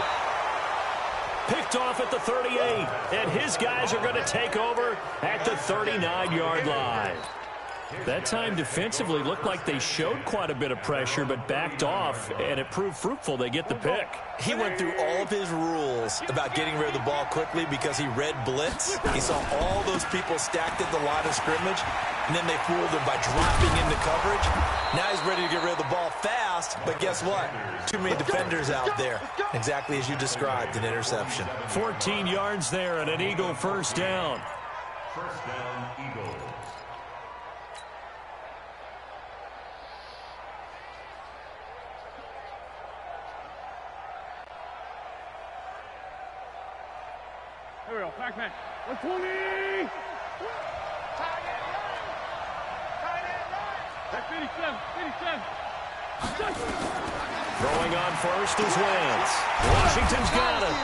C: Picked off at the 38, and his guys are going to take over at the 39-yard line. That time defensively looked like they showed quite a bit of pressure, but backed off, and it proved fruitful. They get the pick.
E: He went through all of his rules about getting rid of the ball quickly because he read blitz. He saw all those people stacked at the line of scrimmage, and then they fooled him by dropping into coverage. Now he's ready to get rid of the ball fast, but guess what? Too many defenders out there. Exactly as you described, an interception.
C: 14 yards there and an Eagle first down.
D: First down, Eagles.
F: Here we go, Pac-Man. 120! That's 57.
C: Throwing on first is Wentz. Washington's got it.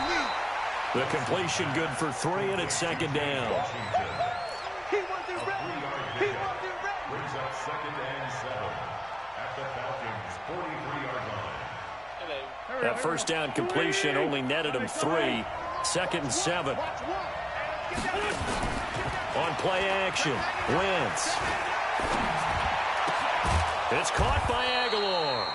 C: The completion good for 3, and it's 2nd down.
F: He wasn't ready.
D: Brings up 2nd and 7 at the Falcons' 43-yard line.
C: That first down completion only netted him 3. 2nd and 7. On play action, Wentz. It's caught by Aguilar.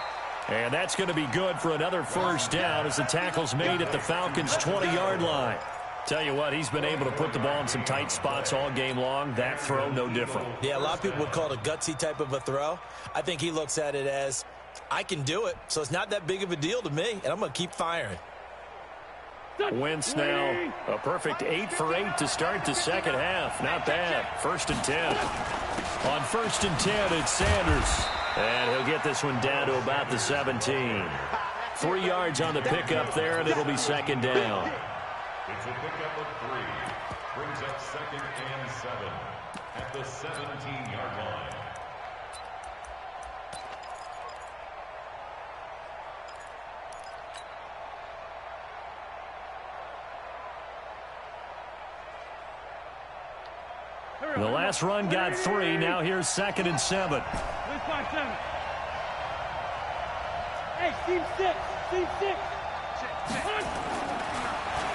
C: And that's going to be good for another first down as the tackle's made at the Falcons' 20-yard line. Tell you what, he's been able to put the ball in some tight spots all game long. That throw, no different.
E: Yeah, a lot of people would call it a gutsy type of a throw. I think he looks at it as, I can do it, so it's not that big of a deal to me, and I'm going to keep firing.
C: Wentz now a perfect 8 for 8 to start the second half. Not bad. 1st and 10. On 1st and 10, it's Sanders. And he'll get this one down to about the 17. 3 yards on the pickup there, and it'll be 2nd down.
D: It's a pickup of 3. Brings up 2nd and 7 at the 17-yard line.
C: The last run got 3. Now here's 2nd and 7.
F: Hey, team 6.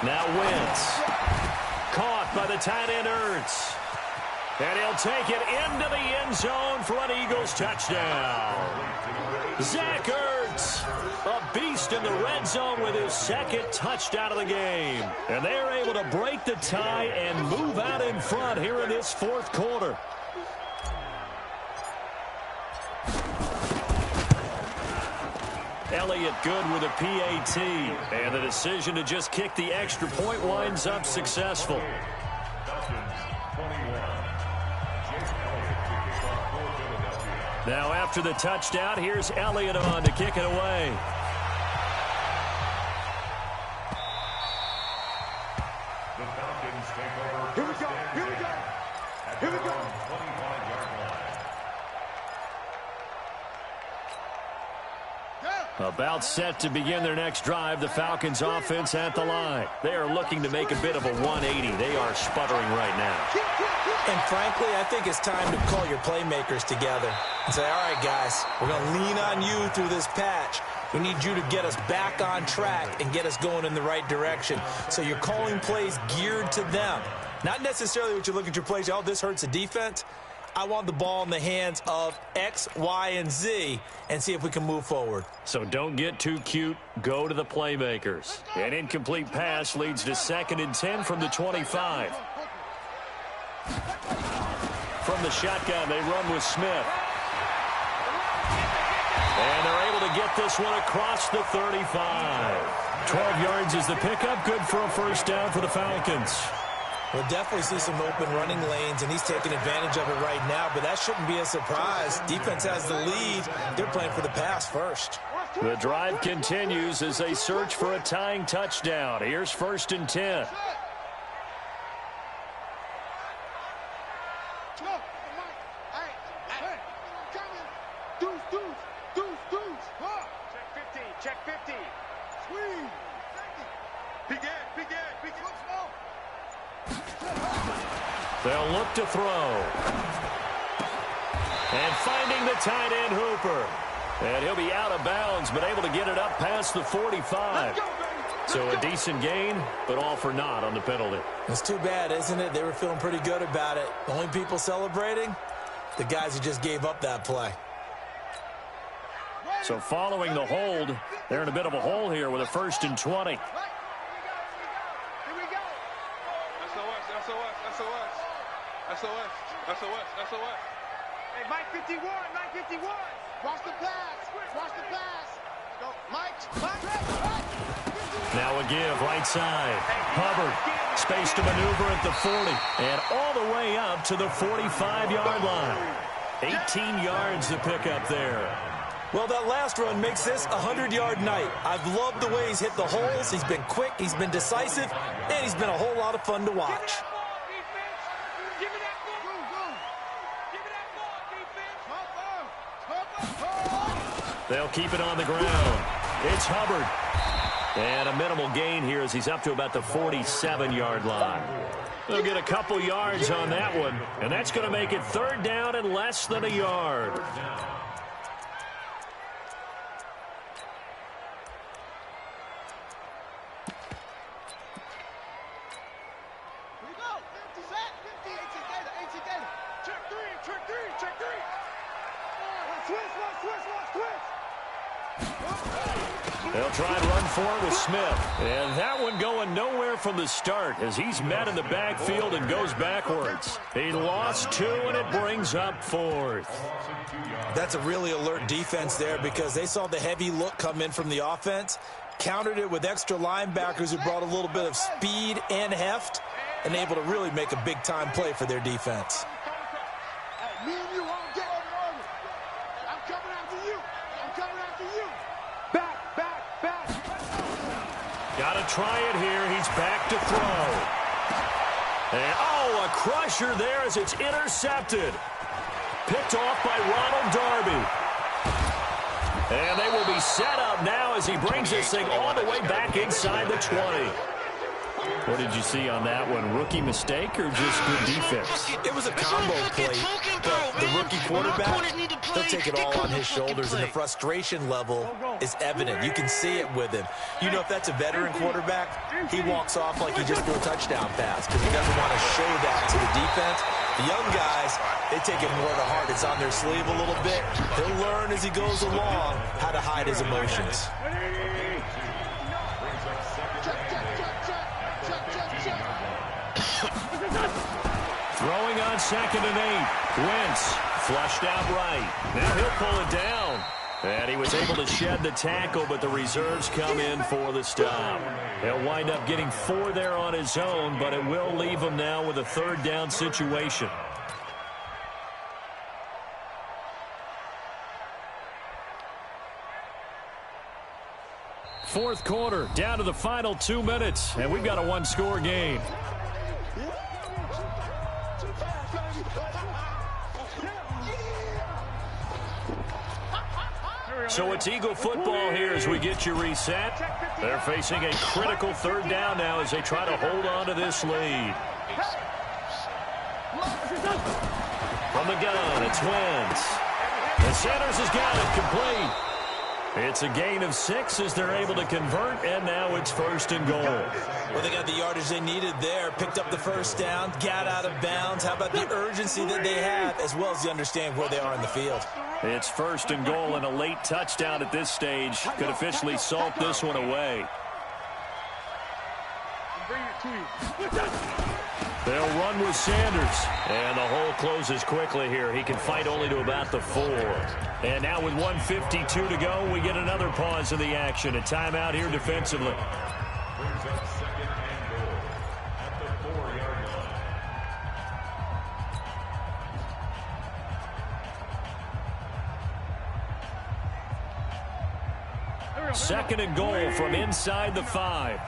C: Now Wentz. Caught by the tight end Ertz. And he'll take it into the end zone for an Eagles touchdown. Zach Ertz, a beast in the red zone with his 2nd touchdown of the game. And they're able to break the tie and move out in front here in this 4th quarter. Elliott good with a PAT. And the decision to just kick the extra point winds up successful. Now after the touchdown, here's Elliott on to kick it away.
D: The Falcons take over.
F: Here we go. Here we go. Here we go.
D: 25-yard line.
C: About set to begin their next drive, the Falcons offense at the line. They are looking to make a bit of a 180. They are sputtering right now.
E: And frankly, I think it's time to call your playmakers together and say, all right, guys, we're going to lean on you through this patch. We need you to get us back on track and get us going in the right direction. So you're calling plays geared to them. Not necessarily what you look at your plays, oh, this hurts the defense. I want the ball in the hands of X, Y, and Z and see if we can move forward.
C: So don't get too cute. Go to the playmakers. An incomplete pass leads to 2nd and 10 from the 25. From the shotgun, they run with Smith. And they're able to get this one across the 35. 12 yards is the pickup. Good for a first down for the Falcons.
E: We'll definitely see some open running lanes, and he's taking advantage of it right now, but that shouldn't be a surprise. Defense has the lead. They're playing for the pass first.
C: The drive continues as they search for a tying touchdown. Here's 1st and 10.
F: Check 50. Sweet.
C: They'll look to throw. And finding the tight end, Hooper. And he'll be out of bounds, but able to get it up past the 45. So a decent gain, but all for naught on the penalty.
E: It's too bad, isn't it? They were feeling pretty good about it. The only people celebrating, the guys who just gave up that play.
C: So following the hold, they're in a bit of a hole here with a 1st and 20.
F: SOS. Hey, Mike 51. Watch the pass. Go, Mike.
C: Now a give, right side. Hubbard, space to maneuver at the 40. And all the way up to the 45-yard line. 18 yards to pick up there.
E: Well, that last run makes this a 100-yard night. I've loved the way he's hit the holes. He's been quick, he's been decisive, and he's been a whole lot of fun to watch.
C: They'll keep it on the ground. It's Hubbard. And a minimal gain here as he's up to about the 47-yard line. They'll get a couple yards on that one, and that's going to make it 3rd down and less than a yard. They'll try and run for it with Smith. And that one going nowhere from the start as he's met in the backfield and goes backwards. He lost 2, and it brings up 4th.
E: That's a really alert defense there because they saw the heavy look come in from the offense, countered it with extra linebackers who brought a little bit of speed and heft, and able to really make a big-time play for their defense.
F: Me and you won't get on order. I'm coming after you. Back.
C: Got to try it here. He's back to throw. And, oh, a crusher there as it's intercepted. Picked off by Ronald Darby. And they will be set up now as he brings this thing all the way back inside the 20. What did you see on that one? Rookie mistake or just good defense?
E: It was a combo play. The rookie quarterback, he'll take it all on his shoulders, and the frustration level is evident. You can see it with him. You know, if that's a veteran quarterback, he walks off like he just threw a touchdown pass because he doesn't want to show that to the defense. The young guys, they take it more to heart. It's on their sleeve a little bit. He'll learn as he goes along how to hide his emotions.
C: Throwing on 2nd and 8. Wentz flushed out right. Now he'll pull it down. And he was able to shed the tackle, but the reserves come in for the stop. He'll wind up getting 4 there on his own, but it will leave him now with a 3rd down situation. Fourth quarter, down to the final 2 minutes, and we've got a 1-score game. So it's Eagle football here as we get you reset. They're facing a critical 3rd down now as they try to hold on to this lead. From the gun, it's Wentz. And Sanders has got it complete. It's a gain of 6 as they're able to convert, and now it's 1st and goal.
E: Well, they got the yardage they needed there, picked up the 1st down, got out of bounds. How about the urgency that they have, as well as the understand where they are in the field?
C: It's 1st and goal, and a late touchdown at this stage could officially salt this one away. They'll run with Sanders, and the hole closes quickly here. He can fight only to about the 4. And now with 1:52 to go, we get another pause in the action. A timeout here defensively.
D: Brings up 2nd and goal at the 4-yard
C: line. 2nd and goal from inside the 5.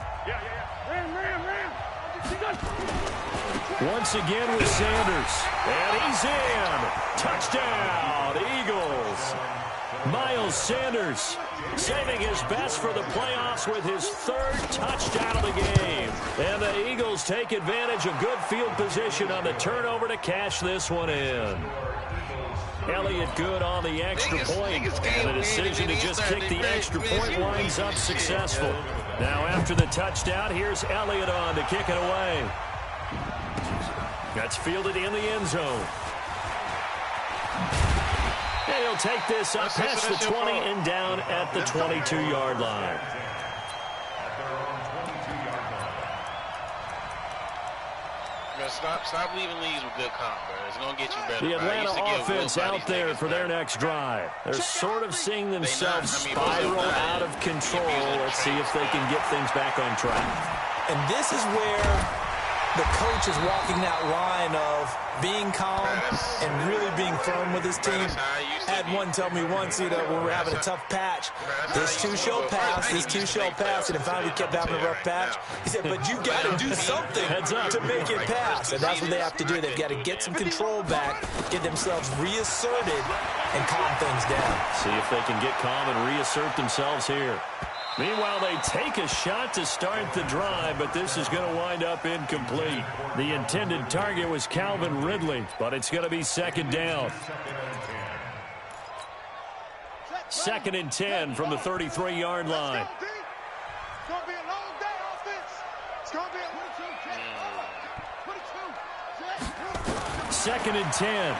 C: Once again with Sanders. And he's in. Touchdown, Eagles. Miles Sanders saving his best for the playoffs with his 3rd touchdown of the game. And the Eagles take advantage of good field position on the turnover to cash this one in. Elliott good on the extra point, and the decision to just kick the extra point winds up successful. Now after the touchdown, here's Elliott on to kick it away. That's fielded in the end zone. And he'll take this up past the 20 and down at the 22-yard line.
B: Stop leaving leads with good comp, bro. It's going to get you better.
C: The Atlanta offense out there for their next drive. They're sort of seeing themselves spiral out of control. Let's see if they can get things back on track.
E: And this is where the coach is walking that line of being calm and really being firm with his team. I had one tell me once, when we were having a tough patch, this 2 shall pass, and finally we kept having a rough patch. He said, but you got to do something to make it pass. And that's what they have to do. They've got to get some control back, get themselves reasserted, and calm things down.
C: See if they can get calm and reassert themselves here. Meanwhile, they take a shot to start the drive, but this is going to wind up incomplete. The intended target was Calvin Ridley, but it's going to be 2nd down. 2nd and 10 from the 33-yard line.
F: It's going to be a long day, offense. It's going to be a
C: 2nd and 10.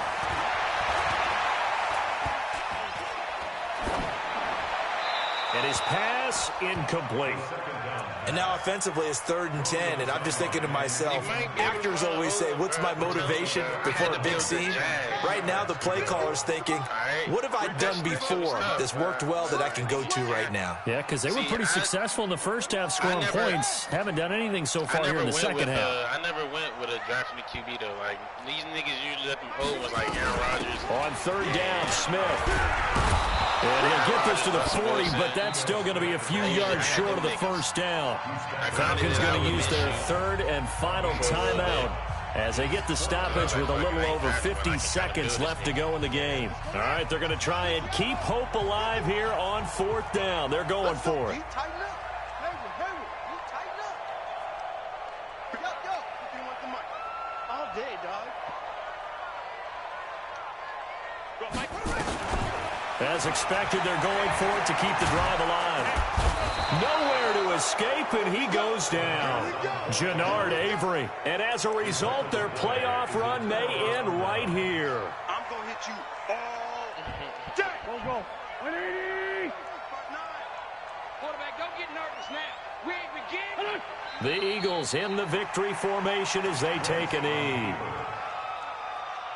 C: And his pass incomplete.
E: And now offensively it's 3rd and 10, and I'm just thinking to myself, actors always say, what's my motivation before a big scene? Right now the play caller's thinking, what have I done before that's worked well that I can go to right now?
C: Yeah, because they were pretty successful in the first half scoring points. Haven't done anything so far here in the second half.
B: I never went with a drafting QB, though. Like, these niggas usually let them old ones like Aaron Rodgers.
C: On 3rd down, Smith. And he'll get this to the 40, but that's still going to be a few yards short of the 1st down. Falcons going to use their 3rd and final timeout as they get the stoppage with a little over 50 seconds left to go in the game. All right, they're going to try and keep hope alive here on 4th down. They're going for it.
F: tighten up. You tighten up. Yo. You want the mic. All day, dog. Go, Mike.
C: As expected, they're going for it to keep the drive alive. Nowhere to escape, and he goes down. Jannard Avery. And as a result, their playoff run may end right here.
F: I'm going to hit you all day. Go. 180. Quarterback, don't get nervous now. We ain't begin.
C: The Eagles in the victory formation as they take a knee.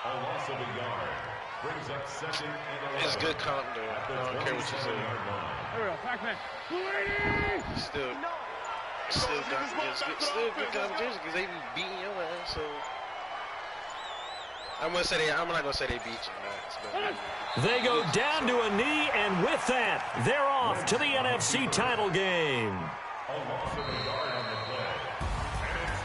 D: A loss of a yard. Brings up second and 11.
B: It's good comp, though. I don't care what you say. Still good competition because they be beating your ass. So I'm not gonna say they beat you, Max.
C: They go down to a knee, and with that, they're off to the NFC title game.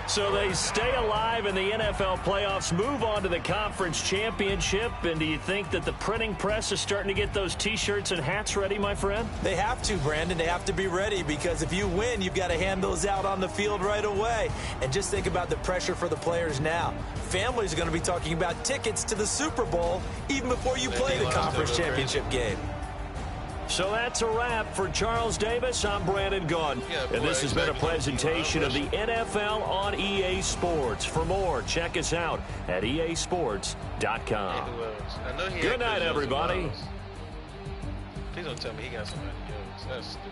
C: So they stay alive in the NFL playoffs, move on to the conference championship. And do you think that the printing press is starting to get those T-shirts and hats ready, my friend?
E: They have to, Brandon. They have to be ready because if you win, you've got to hand those out on the field right away. And just think about the pressure for the players now. Families are going to be talking about tickets to the Super Bowl even before you play the conference championship game.
C: So that's a wrap for Charles Davis. I'm Brandon Gaudin. And this has been a presentation of the NFL on EA Sports. For more, check us out at easports.com. Good night, everybody.
B: Please don't tell me he got somebody else. That's stupid.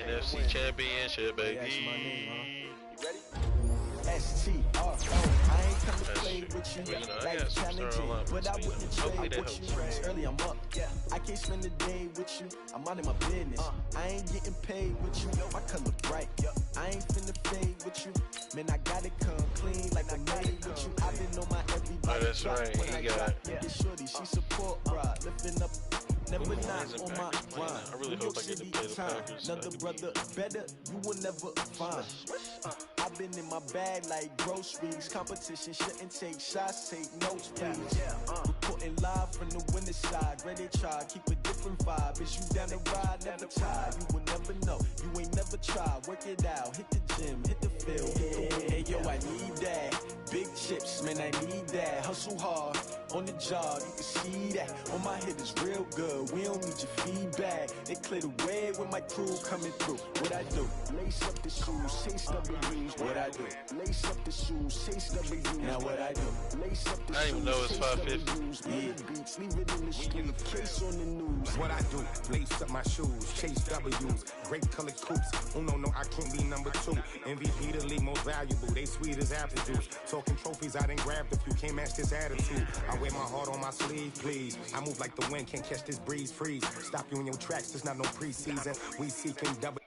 B: NFC Championship, baby.
A: You ready? S-T-R-O. I ain't come to play with you. Like challenging, but I wouldn't trade with you. Early I'm up. I can't spend the day with you. I'm out of my business. I ain't getting paid with you. My color bright. I ain't finna fade with you. Man, I gotta come clean like I made with you. I've been on my everybody.
B: Oh, that's right. He got
A: it. Shorty, she support, bride. Lifting up. Never not on my grind.
B: I really hope I get to play the Packers.
A: Another brother better, you will never find. I've been in my bag like groceries. Competition shouldn't take shots, take notes, please. Reporting live from the winner's side. Ready to try, keep a different vibe. Is you down the ride, never tired. You will never know, you ain't never tried. Work it out, hit the gym, hit the field. Hey yo, I need that. Big chips, man, I need that. Hustle hard, on the job, you can see that. On my hit is real good, we don't need your feedback. They clear the way when my crew coming through. What I do? Lace up the shoes, chase W's. What I do? Lace up the shoes, chase W's. Now what I do? Lace up the shoes,
B: I didn't even know it was 550.
A: Beats, leave it in the street, case on the news.
G: What I do? Lace up my shoes, chase W's. Great colored coops. Oh no, I can't be number 2. MVP the league most valuable. They sweet as apple juice. Talking trophies, I done grabbed a few. Can't match this attitude. I wear my heart on my sleeve, please. I move like the wind, can't catch this breeze. Freeze. Stop you in your tracks. There's not no preseason. We seeking double.